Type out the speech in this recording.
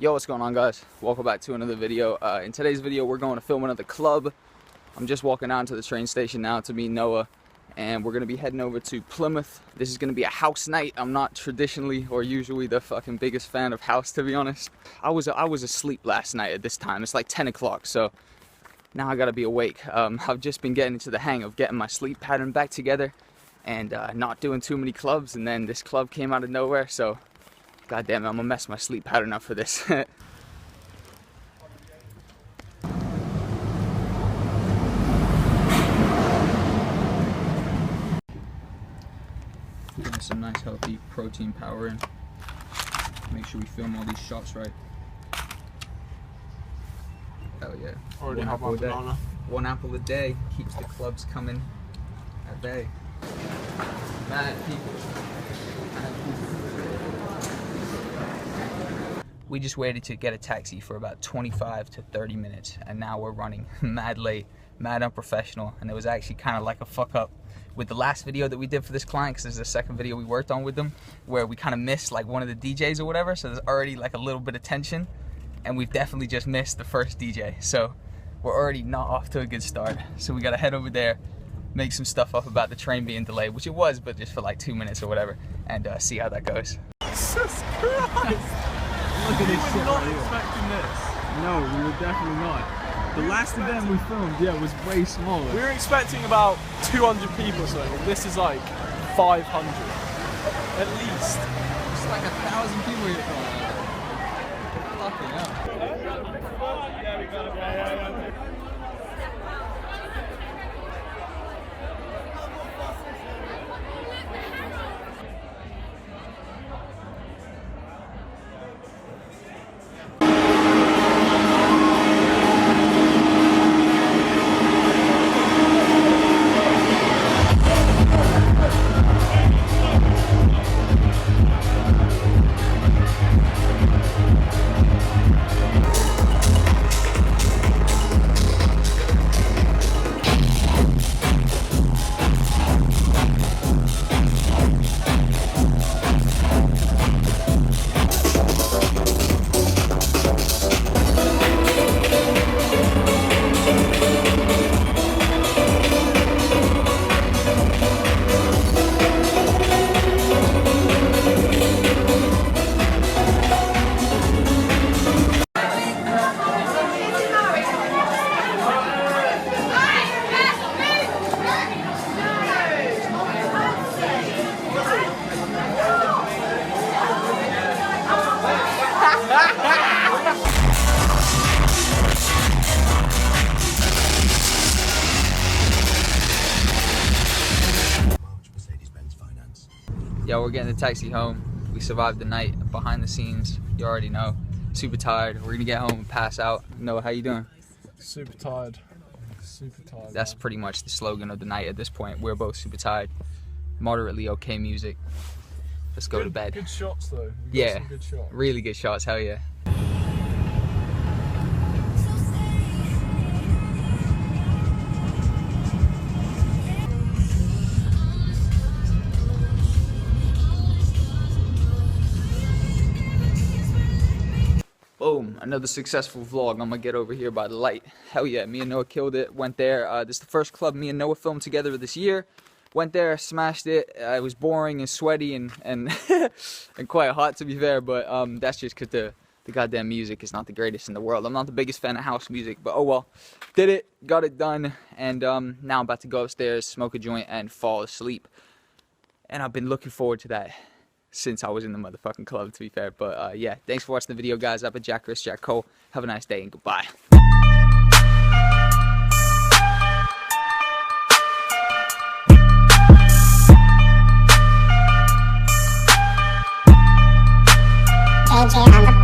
Yo, what's going on, guys? Welcome back to another video. In today's video, we're going to film another club. I'm just walking down to the train station now to meet Noah, and we're going to be heading over to Plymouth. This is going to be a house night. I'm not traditionally or usually the fucking biggest fan of house, to be honest. I was asleep last night at this time. It's like 10 o'clock, so now I got to be awake. I've just been getting into the hang of getting my sleep pattern back together and not doing too many clubs, and then this club came out of nowhere, so God damn it, I'm gonna mess my sleep pattern up for this. Getting some nice healthy protein power in. Make sure we film all these shots right. Hell yeah. Already have my banana. One apple a day keeps the clubs coming at bay. Mad people. We just waited to get a taxi for about 25 to 30 minutes, and now we're running mad late, mad unprofessional, and it was actually kind of like a fuck up with the last video that we did for this client, because this is the second video we worked on with them, where we kind of missed like one of the DJs or whatever, so there's already like a little bit of tension, and we've definitely just missed the first DJ, so we're already not off to a good start. So we gotta head over there, make some stuff up about the train being delayed, which it was, but just for like 2 minutes or whatever, and see how that goes. Jesus Christ! Look at this shit We were not right here. expecting this. No, we were definitely not. The last event we filmed, yeah, was way smaller. We were expecting about 200 people or so, and this is like 500. At least. It's like 1,000 people here. Fucking hell. Yeah, we're getting the taxi home. We survived the night behind the scenes. You already know. Super tired. We're gonna get home and pass out. Noah, how you doing? Super tired. Super tired. That's pretty much the slogan of the night at this point. We're both super tired. Moderately okay music. Let's go to bed. Good shots though. We got Yeah, some good shots. really good shots. Hell yeah. Boom, another successful vlog. I'm gonna get over here by the light. Hell yeah, me and Noah killed it. Went there. This is the first club me and Noah filmed together this year. Went there, smashed it. It was boring and sweaty and and quite hot, to be fair, but that's just because the goddamn music is not the greatest in the world. I'm not the biggest fan of house music, but oh well. Did it, got it done, and now I'm about to go upstairs, smoke a joint, and fall asleep. And I've been looking forward to that since I was in the motherfucking club, to be fair. But yeah, thanks for watching the video, guys. I've been ItsJackCole. Have a nice day and goodbye. AJ on the